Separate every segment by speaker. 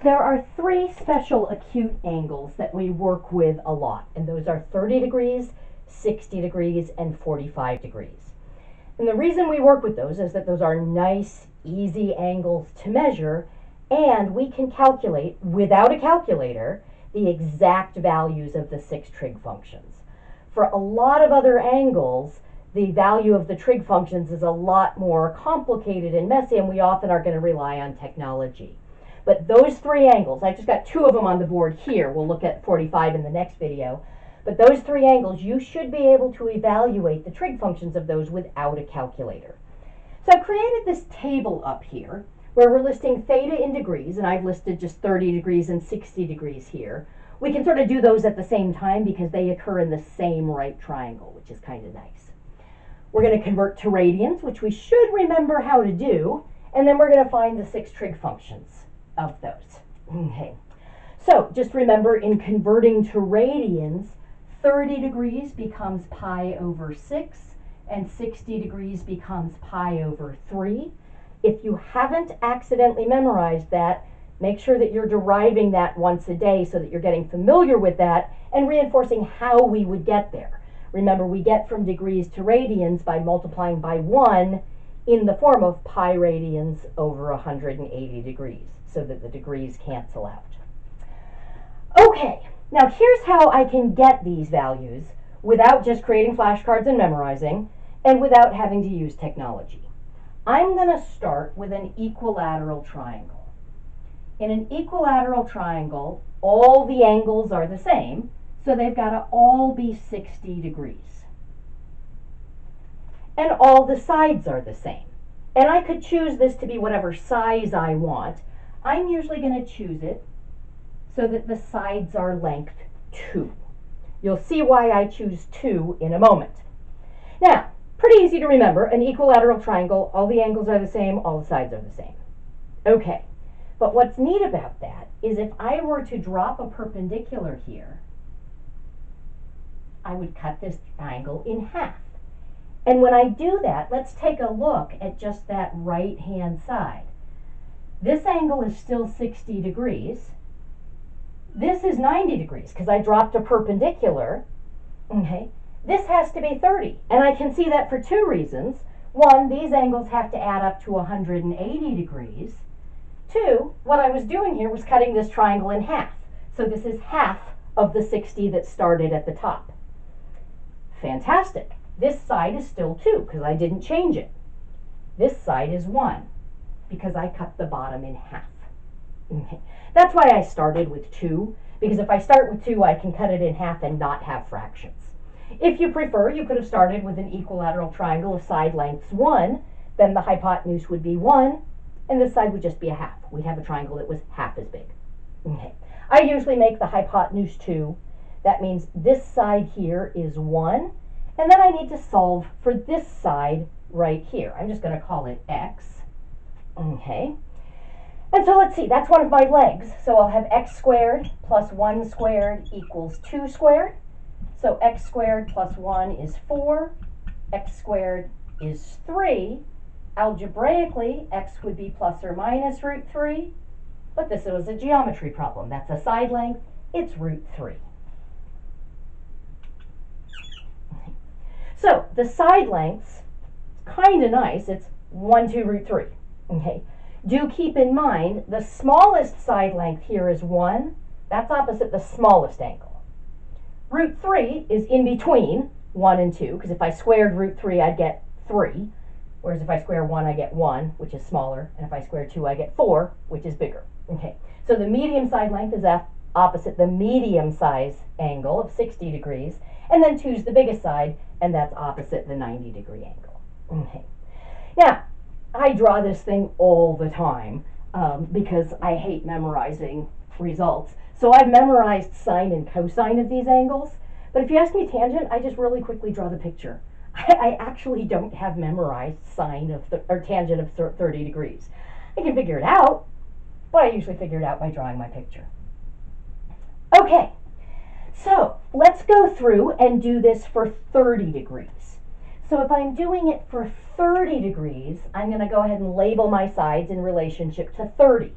Speaker 1: There are three special acute angles that we work with a lot, and those are 30 degrees, 60 degrees, and 45 degrees. And the reason we work with those is that those are nice, easy angles to measure, and we can calculate, without a calculator, the exact values of the 6 trig functions. For a lot of other angles, the value of the trig functions is a lot more complicated and messy, and we often are going to rely on technology. But those three angles, I've just got two of them on the board here. We'll look at 45 in the next video. But those three angles, you should be able to evaluate the trig functions of those without a calculator. So I've created this table up here where we're listing theta in degrees, and I've listed just 30 degrees and 60 degrees here. We can sort of do those at the same time because they occur in the same right triangle, which is kind of nice. We're going to convert to radians, which we should remember how to do, and then we're going to find the 6 trig functions of those. Okay, so just remember, in converting to radians, 30 degrees becomes pi over 6 and 60 degrees becomes pi over 3. If you haven't accidentally memorized that, make sure that you're deriving that once a day so that you're getting familiar with that and reinforcing how we would get there. Remember, we get from degrees to radians by multiplying by 1 in the form of pi radians over 180 degrees, so that the degrees cancel out. Okay, now here's how I can get these values without just creating flashcards and memorizing, and without having to use technology. I'm going to start with an equilateral triangle. In an equilateral triangle, all the angles are the same, so they've got to all be 60 degrees. And all the sides are the same. And I could choose this to be whatever size I want. I'm usually going to choose it so that the sides are length 2. You'll see why I choose 2 in a moment. Now, pretty easy to remember, an equilateral triangle, all the angles are the same, all the sides are the same. Okay, but what's neat about that is if I were to drop a perpendicular here, I would cut this triangle in half. And when I do that, let's take a look at just that right-hand side. This angle is still 60 degrees. This is 90 degrees because I dropped a perpendicular. Okay, this has to be 30, and I can see that for two reasons. One, these angles have to add up to 180 degrees. Two, what I was doing here was cutting this triangle in half. So this is half of the 60 that started at the top. Fantastic. This side is still 2 because I didn't change it. This side is 1 because I cut the bottom in half. Okay. That's why I started with 2, because if I start with 2, I can cut it in half and not have fractions. If you prefer, you could have started with an equilateral triangle of side lengths 1, then the hypotenuse would be 1, and this side would just be a half. We'd have a triangle that was half as big. Okay. I usually make the hypotenuse 2. That means this side here is 1, and then I need to solve for this side right here. I'm just going to call it x. Okay. And so let's see, that's one of my legs. So I'll have x squared plus 1 squared equals 2 squared. So x squared plus 1 is 4. X squared is 3. Algebraically, x would be plus or minus root 3. But this was a geometry problem. That's a side length. It's root 3. So the side lengths, kind of nice. It's 1, 2, root 3. Okay. Do keep in mind the smallest side length here is 1. That's opposite the smallest angle. Root 3 is in between 1 and 2, because if I squared root 3, I'd get 3. Whereas if I square 1, I get 1, which is smaller. And if I square 2, I get 4, which is bigger. Okay. So the medium side length is opposite the medium size angle of 60 degrees. And then 2 is the biggest side, and that's opposite the 90-degree angle. Okay. Now, I draw this thing all the time because I hate memorizing results. So I've memorized sine and cosine of these angles. But if you ask me tangent, I just really quickly draw the picture. I actually don't have memorized sine of or tangent of 30 degrees. I can figure it out, but I usually figure it out by drawing my picture. Okay. So let's go through and do this for 30 degrees. So if I'm doing it for 30 degrees, I'm going to go ahead and label my sides in relationship to 30.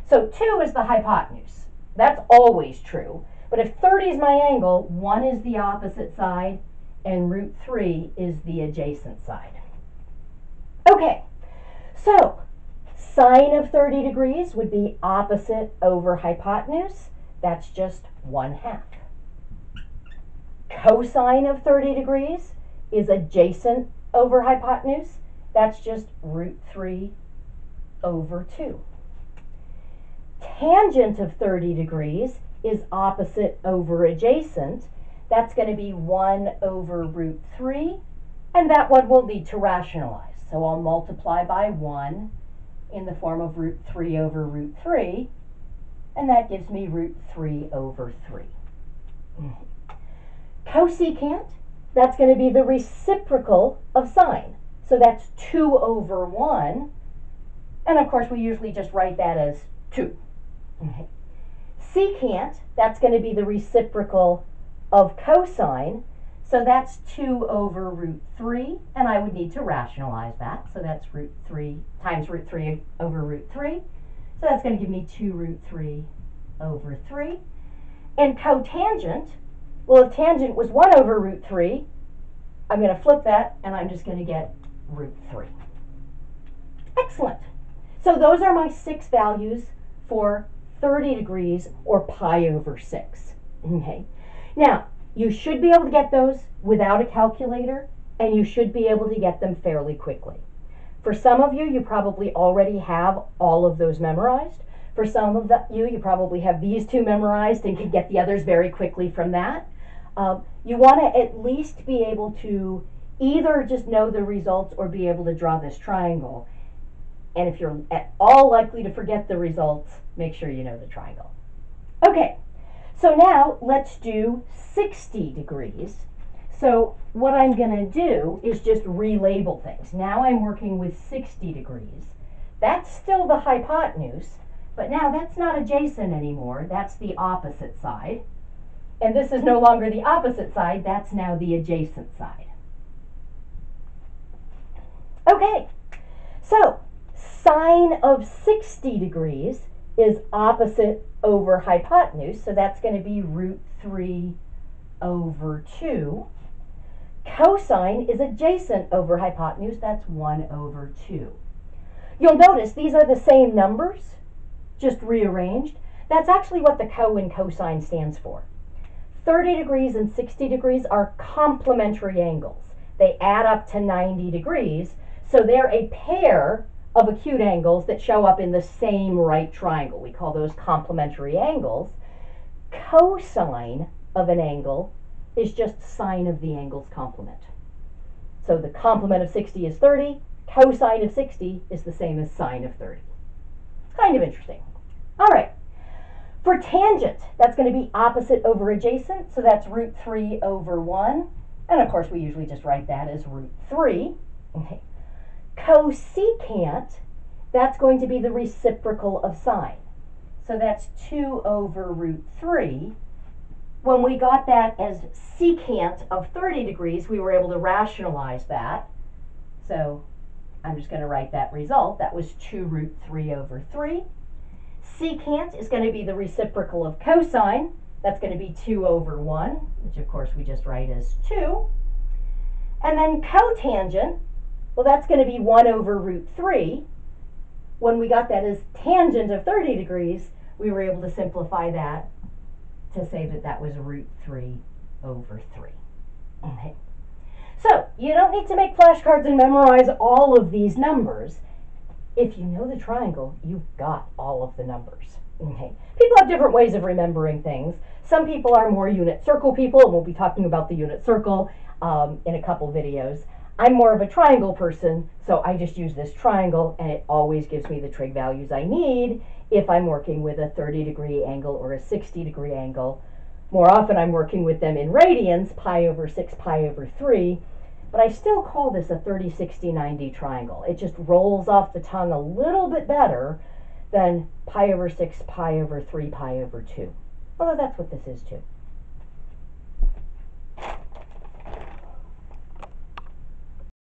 Speaker 1: So 2 is the hypotenuse. That's always true. But if 30 is my angle, 1 is the opposite side, and root 3 is the adjacent side. Okay, so sine of 30 degrees would be opposite over hypotenuse. That's just 1/2. Cosine of 30 degrees is adjacent over hypotenuse. That's just root 3 over 2. Tangent of 30 degrees is opposite over adjacent. That's going to be 1 over root 3, and that one will need to rationalize. So I'll multiply by 1 in the form of root 3 over root 3, and that gives me root 3 over 3. Cosecant, that's going to be the reciprocal of sine. So that's 2 over 1, and of course we usually just write that as 2. Okay. Secant, that's going to be the reciprocal of cosine, so that's 2 over root 3, and I would need to rationalize that. So that's root 3 times root 3 over root 3. So that's going to give me 2 root 3 over 3. And cotangent, well, if tangent was 1 over root 3, I'm going to flip that, and I'm just going to get root 3. Excellent. So those are my 6 values for 30 degrees, or pi over 6. Okay. Now, you should be able to get those without a calculator, and you should be able to get them fairly quickly. For some of you, you probably already have all of those memorized. For some of you probably have these 2 memorized and can get the others very quickly from that. You want to at least be able to either just know the results or be able to draw this triangle. And if you're at all likely to forget the results, make sure you know the triangle. Okay, so now let's do 60 degrees. So what I'm going to do is just relabel things. Now I'm working with 60 degrees. That's still the hypotenuse, but now that's not adjacent anymore. That's the opposite side. And this is no longer the opposite side. That's now the adjacent side. Okay, so sine of 60 degrees is opposite over hypotenuse, so that's going to be root 3 over 2. Cosine is adjacent over hypotenuse, that's 1 over 2. You'll notice these are the same numbers, just rearranged. That's actually what the co in cosine stands for. 30 degrees and 60 degrees are complementary angles. They add up to 90 degrees, so they're a pair of acute angles that show up in the same right triangle. We call those complementary angles. Cosine of an angle is just sine of the angle's complement. So the complement of 60 is 30. Cosine of 60 is the same as sine of 30. Kind of interesting. All right. For tangent, that's going to be opposite over adjacent, so that's root 3 over 1. And of course, we usually just write that as root 3. Okay. Cosecant, that's going to be the reciprocal of sine. So that's 2 over root 3. When we got that as secant of 30 degrees, we were able to rationalize that. So I'm just going to write that result. That was 2 root 3 over 3. Secant is going to be the reciprocal of cosine. That's going to be 2 over 1, which of course we just write as 2. And then cotangent, well, that's going to be 1 over root 3. When we got that as tangent of 30 degrees, we were able to simplify that to say that that was root 3 over 3. Okay. So you don't need to make flashcards and memorize all of these numbers. If you know the triangle, you've got all of the numbers. Okay. People have different ways of remembering things. Some people are more unit circle people, and we'll be talking about the unit circle in a couple videos. I'm more of a triangle person, so I just use this triangle, and it always gives me the trig values I need if I'm working with a 30-degree angle or a 60-degree angle. More often I'm working with them in radians, pi over 6, pi over 3, but I still call this a 30, 60, 90 triangle. It just rolls off the tongue a little bit better than pi over 6, pi over 3, pi over 2. Although that's what this is too.